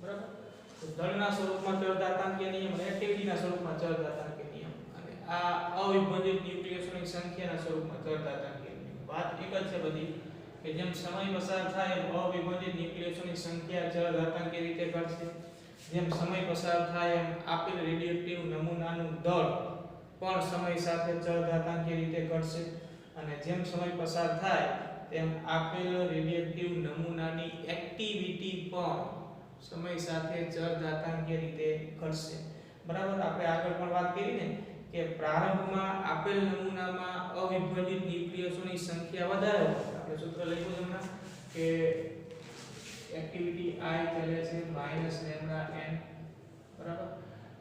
Speaker 1: બરાબર તો દળના સ્વરૂપમાં ચર ઘાતાંકીય નિયમ અને એક્ટિવિટીના સ્વરૂપમાં ચર ઘાતાંકીય નિયમ અને આ અવિભાજિત ન્યુક્લિયસોની સંખ્યાના સ્વરૂપમાં ચર ઘાતાંકીય નિયમ વાત એક જ છે બધી કે જેમ સમય પસાર થાય એમ અવિભાજિત ન્યુક્લિયસોની સંખ્યા ચર ઘાતાંકીય રીતે ઘટશે જેમ સમય પસાર થાય એમ આપેલ રેડિયોએક્ટિવ નમૂનાનું દળ પણ સમય સાથે ચર ઘાતાંકીય રીતે ઘટશે અને જેમ સમય પસાર થાય તેમ આપેલ રેડિયેટિવ નમૂનાની એક્ટિવિટી પણ સમય સાથે ચરઘાતાંકીય રીતે ઘટશે. બરાબર, આપણે આગળ પણ વાત કરી ને કે પ્રારંભમાં આપેલ નમૂનામાં અવિભાજિત ન્યુક્લિયસોની સંખ્યા વધારે હોય. આપણે સૂત્ર લખ્યું છે હમણાં કે એક્ટિવિટી I ચાલે છે -λn. બરાબર,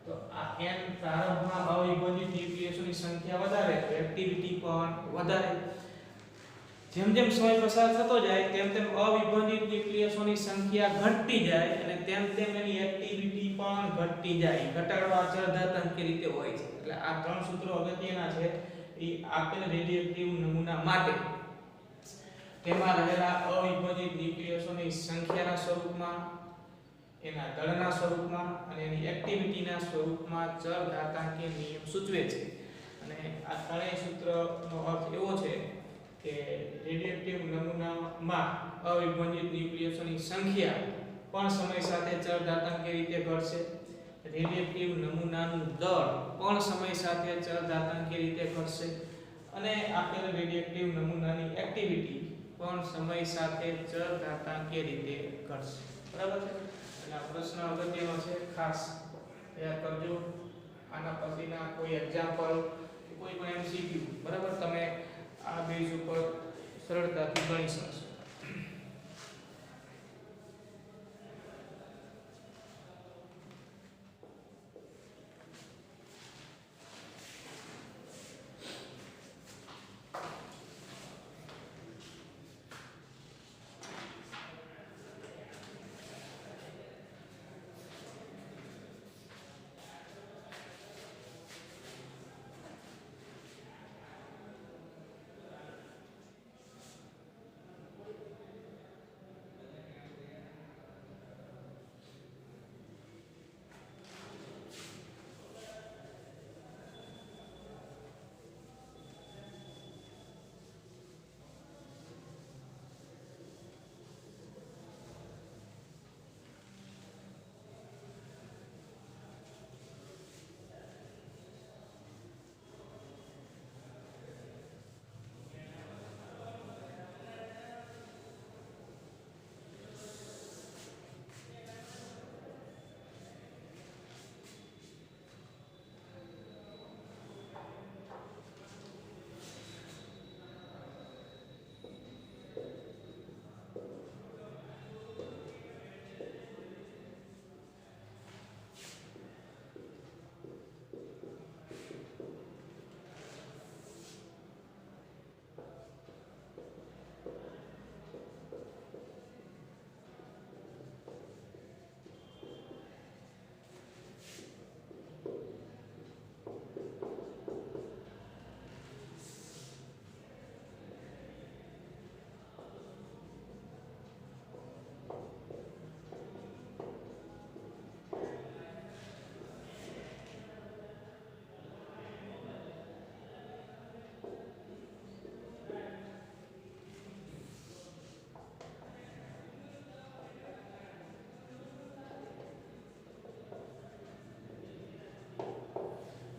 Speaker 1: તો આ n પ્રારંભમાં અવિભાજિત ન્યુક્લિયસોની સંખ્યા વધારે તો એક્ટિવિટી પણ વધારે. જેમ જેમ સમય પસાર થતો જાય તેમ તેમ અવિભાજિત ન્યુક્લિયસોની સંખ્યા ઘટતી જાય અને તેમ તેમ એની એક્ટિવિટી પણ ઘટતી જાય. ઘટાડો ચરઘાતાંકીય રીતે હોય છે. એટલે આ ત્રણ સૂત્રો અગત્યના છે એ આપેલ રેડિયેટિવ નમૂના માટે. તેમાં રહેલા અવિભાજિત ન્યુક્લિયસોની સંખ્યાના સ્વરૂપમાં, એના દળના સ્વરૂપમાં અને એની એક્ટિવિટીના સ્વરૂપમાં ચરઘાતાંકીય નિયમ સૂચવે છે. અને આ ત્રણેય સૂત્રનો અર્થ એવો છે કે રેડિયેટિવ નમૂનામાં અવિભાજિત ન્યુક્લિયસોની સંખ્યા પણ સમય સાથે ચરઘાતાંકીય રીતે ઘટશે. રેડિયેટિવ નમૂનાનું દળ પણ સમય સાથે ચરઘાતાંકીય રીતે ઘટશે. અને આપેલ રેડિયેટિવ નમૂનાની એક્ટિવિટી પણ સમય સાથે ચરઘાતાંકીય રીતે ઘટશે. બરાબર છે. અને આ પ્રશ્ન અગત્યનો છે, ખાસ તૈયાર કરજો. આના પછીના કોઈ એક્ઝામ્પલ કે કોઈ પણ એમસીક્યુ બરાબર તમે આ બેઝ ઉપર સરળતાથી ગણી શકશો.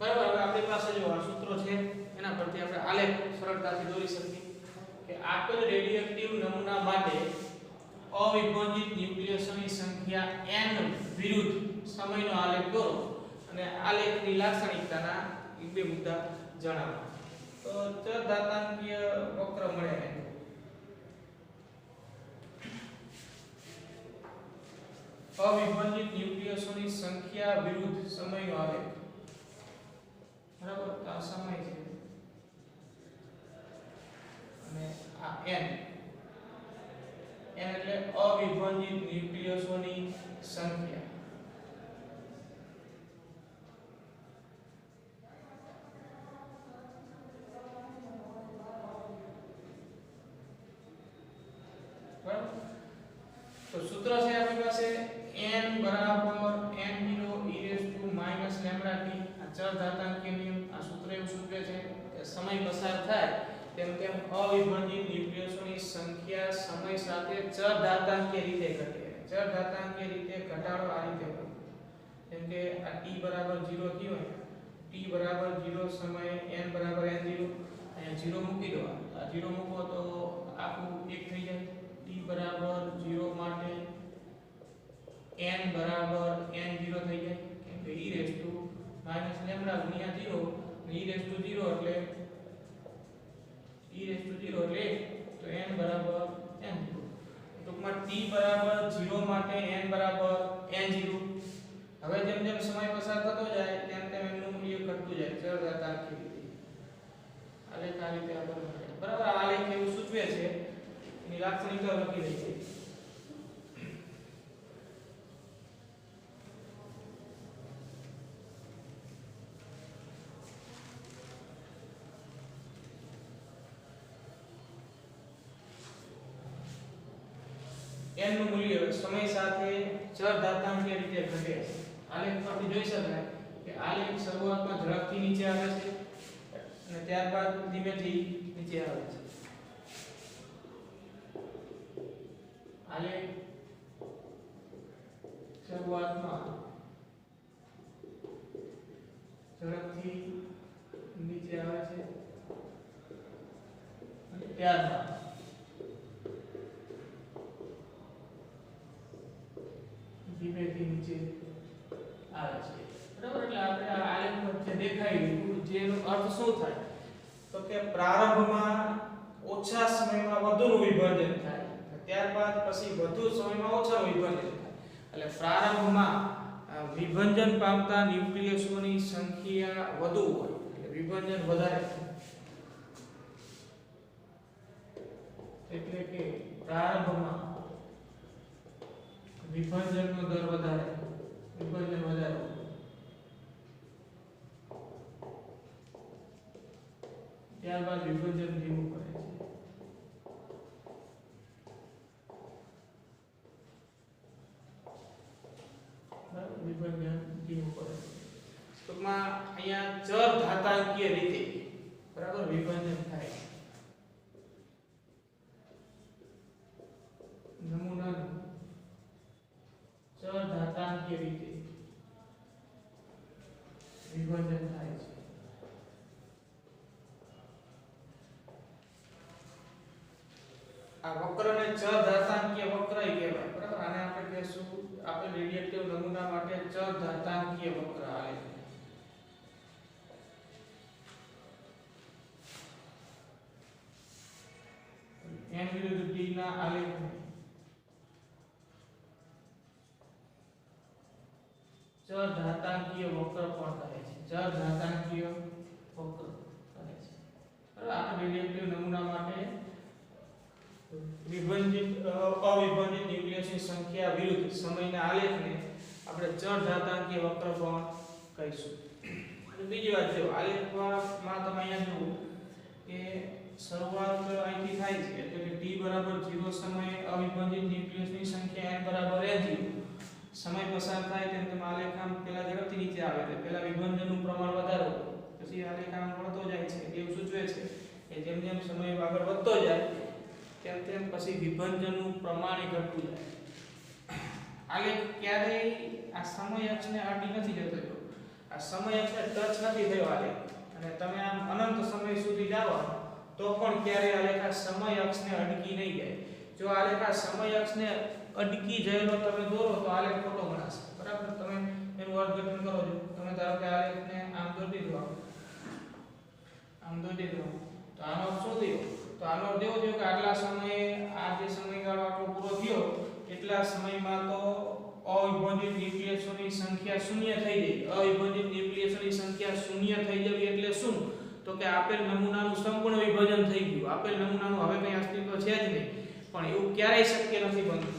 Speaker 1: બરાબર, હવે આપણી પાસે જો આ સૂત્રો છે એના પરથી આપણે આલેખ સરળતાથી દોરી શકીએ કે આપેલ રેડિયેટિવ નમૂના માટે અવિભાજિત ન્યુક્લિયસોની સંખ્યા n વિરુદ્ધ સમયનો આલેખ દોરો અને આલેખની લાક્ષણિકતાના બે મુદ્દા જણાવો. તો ચરઘાતાંકીય વક્ર મળે ને અવિભાજિત ન્યુક્લિયસોની સંખ્યા વિરુદ્ધ સમયનો આલેખ. બરાબર, આ સમય છે અને આ n એટલે અવિભાજિત ન્યુક્લિયસોની સંખ્યા. બરાબર, તો સૂત્ર છે આપણી પાસે n બરાબર n0 e λt. ચરઘાતાંકીય નિયમ. આ સૂત્ર એવું સૂચવે છે કે સમય પસાર થાય તેમ તેમ અવિભાજિત ન્યુક્લિયસોની સંખ્યા સમય સાથે ચરઘાતાંકીય રીતે ઘટે. ચરઘાતાંકીય રીતે ઘટાડો આ રીતે હોય. જેમ કે આ t બરાબર 0 થયો હોય, t બરાબર 0 સમયે n બરાબર n0 અહીંયા 0 મૂકી દો. આ 0 મૂકો તો આખું 1 થઈ જાય. t બરાબર 0 માટે n બરાબર n0 થઈ જાય કેમ કે e raise to minus lambda ગુણ્યા 0 અને e રેઝ ટુ 0 એટલે e રેઝ ટુ 0 એટલે 1 તો n બરાબર n0. ટૂંકમાં t બરાબર 0 માટે n બરાબર n0. હવે જેમ જેમ સમય પસાર થતો જાય તેમ તેમ એનું મૂલ્ય ઘટતું જાય ચરઘાતાંકી રીતે. આલેખ આ રીતે આગળ વધે. બરાબર, આ આલેખ એવું સૂચવે છે એની લાક્ષણિકતા લખી રહી છે. n નું મૂલ્ય સમય સાથે ચરઘાતાંકીય રીતે ઘટે છે. આલેખ પરથી જોઈ શકાય કે આલેખ શરૂઆતમાં ઝડપથી નીચે આવે છે અને ત્યારબાદ ધીમેથી નીચે આવે છે. આલેખ શરૂઆતમાં ઝડપથી નીચે આવે છે અને ત્યારબાદ ધીમેથી નીચે આવે છે. બરાબર, એટલે આપણે આ આલેખ પર જે દેખાય જેનો અર્થ શું થાય તો કે પ્રારંભમાં ઓછા સમયમાં વધુનું વિભાજન થાય, ત્યારબાદ પછી વધુ સમયમાં ઓછાનું વિભાજન થાય. એટલે પ્રારંભમાં વિભાજન પામતા ન્યુક્લિયસોની સંખ્યા વધુ હોય એટલે વિભાજન વધારે થાય. એટલે કે પ્રારંભમાં વિભાજનનો દર વધારે, વિભાજન વધારે, ત્યારબાદ વિભાજન ધીમું પડે છે. વિભાજન ધીમું પડે છે. ટૂંકમાં અહીંયા ચરઘાતાંકીય રીતે બરાબર વિભાજન થાય. નમૂનાનું ચરઘાતાંકીય રીતે વિભાજન થાય છે. આ વક્રને ચરઘાતાંકીય વક્ર કહેવાય. બરાબર, આને આપણે કહેશું આપેલ રેડિયેટિવ નમૂના માટે ચરઘાતાંકીય વક્ર આલેખ. n વિરુદ્ધ t ના આલેખને ચરઘાતાંકીય વક્ર પણ કહે છે. ચરઘાતાંકીય વક્ર કહે છે. બરાબર, આપણે રેડિયેટિવ નમૂના માટે વિભાજિત અવિભાજિત ન્યુક્લિયસની સંખ્યા વિરુદ્ધ સમયના આલેખને આપણે ચરઘાતાંકીય વક્ર પણ કહીશું. અને બીજી વાત જો આલેખમાં તમે અહીંયા જુઓ કે શરૂઆત અહીંથી થાય છે એટલે કે t બરાબર 0 સમયે અવિભાજિત ન્યુક્લિયસની સંખ્યા n બરાબર n0. સમય પસાર થાય તેમ તેમ આલેખ આમ પહેલા ઝડપથી નીચે આવે છે. પહેલા વિભાજનનું પ્રમાણ વધારે હોય પછી આલેખ આમ વધતો જાય છે. એવું સૂચવે છે કે જેમ જેમ સમય આગળ વધતો જાય તેમ તેમ પછી વિભાજનનું પ્રમાણ ઘટતું જાય. આલેખ ક્યારેય આ સમય અક્ષને અડી નથી જતો. આ સમય અક્ષને ટચ નથી થયો આલેખ અને તમે આમ અનંત સમય સુધી જાઓ તો પણ ક્યારેય આલેખ આ સમય અક્ષને અડકી નહીં જાય. જો આલેખ આ સમય અક્ષને અડકી જયેલો તમે દોરો તો આલેખ ખોટો ગણાશે. બરાબર, તમે એનું અર્થઘટન કરો છો. તમે ધારો કે આલેખને આમ દોરી દો, આમ દોરી દો તો આનો અર્થ શું થયો? તો આનો અર્થ એવો થયો કે આટલા સમયે આ જે સમયગાળો આટલો પૂરો થયો એટલા સમયમાં તો અવિભાજિત ન્યુક્લિયસોની સંખ્યા શૂન્ય થઈ ગઈ. અવિભાજિત ન્યુક્લિયસોની સંખ્યા શૂન્ય થઈ જવી એટલે શું? તો કે આપેલ નમૂનાનું સંપૂર્ણ વિભાજન થઈ ગયું. આપેલ નમૂનાનું હવે કંઈ અસ્તિત્વ છે જ નહીં. પણ એવું ક્યારેય શક્ય નથી બનતું.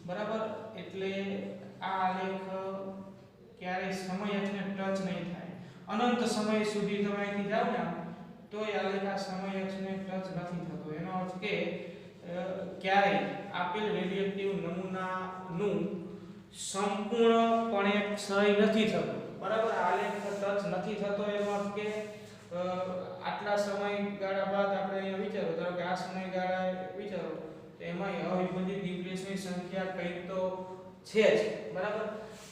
Speaker 1: બરાબર, એટલે આ આલેખ ક્યારેય સમય અક્ષને ટચ નહીં થાય. અનંત સમય સુધી તમે અહીંથી જાઓ ને તો એ આલેખ આ સમય અક્ષને ટચ નથી થતો. એનો અર્થ કે ક્યારેય આપેલ રેડિયેટિવ નમૂનાનું સંપૂર્ણપણે ક્ષય નથી થતો. બરાબર, આલેખ ટચ નથી થતો એનો અર્થ કે આટલા સમયગાળા બાદ આપણે અહીંયા વિચારો, ધારો કે આ સમયગાળા વિચારો તો એમાં અવિભાજિત ન્યુક્લિયસની સંખ્યા કંઈક તો છે જ. બરાબર,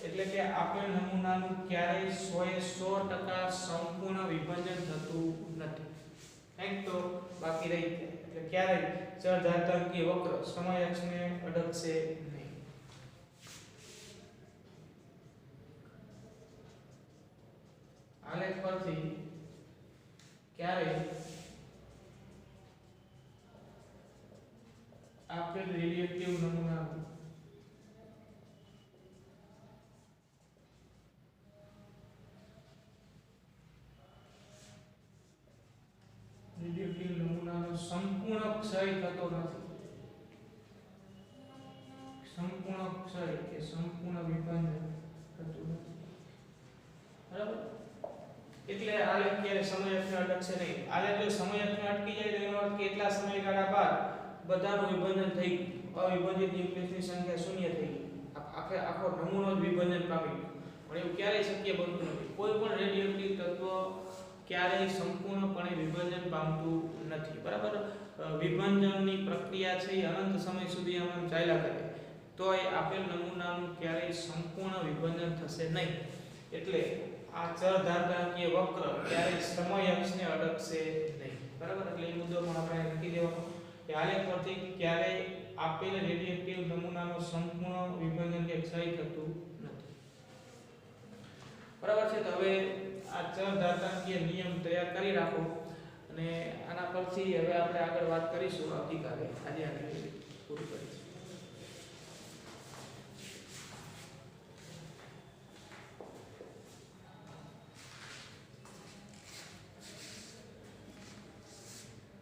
Speaker 1: એટલે કે આપેલ નમૂનાનું ક્યારેય 100% સંપૂર્ણ વિભાજન થતું નથી. કંઈક તો બાકી રહી જાય. એટલે ક્યારેય ચરધાર્તાંકીય વક્ર સમય અક્ષને અડકશે નહીં. આલેખ પરથી ક્યારેય આપેલ રેડિયેટિવ નમૂનાનું સંપૂર્ણ ક્ષય થતો નથી. સંપૂર્ણ ક્ષય કે સંપૂર્ણ વિભાજન થતું નથી. બરાબર? એટલે આલેખ ક્યારે સમય અક્ષને અટકશે નહીં. આલેખ જો સમય અક્ષને અટકી જાય તો એનો અર્થ કેટલા સમયગાળા બાદ બધાનું વિભાજન થઈ ગયું, અવિભાજિત ન્યુક્લિયસની સંખ્યા શૂન્ય થઈ ગઈ, આખો નમૂનો જ વિભાજન પામી ગયો. પણ એવું ક્યારેય શક્ય બનતું નથી. કોઈ પણ રેડિયોએક્ટિવ તત્વ ક્યારેય સંપૂર્ણપણે વિભાજન પામતું નથી. બરાબર? વિભાજનની પ્રક્રિયા છે એ અનંત સમય સુધી આમ ચાલ્યા કરે તોય આપેલ નમૂનાનું ક્યારેય સંપૂર્ણ વિભાજન થશે નહીં. એટલે આ ચરધાર્તાંકીય વક્ર ક્યારેય સમય અક્ષને અડકશે નહીં. બરાબર? એટલે એ મુદ્દો પણ આપણે લખી દેવાનો કે આલેખ પરથી ક્યારેય આપેલ રેડિયોએક્ટિવ નમૂનાનું સંપૂર્ણ વિભાજન કે ક્ષય થતું નથી. બરાબર છે? તો હવે આ ચરધાર્તાંકીય નિયમ તૈયાર કરી રાખો અને આના પરથી હવે આપણે આગળ વાત કરીશું આવતીકાલે. આજે આને પૂરું કરીશું.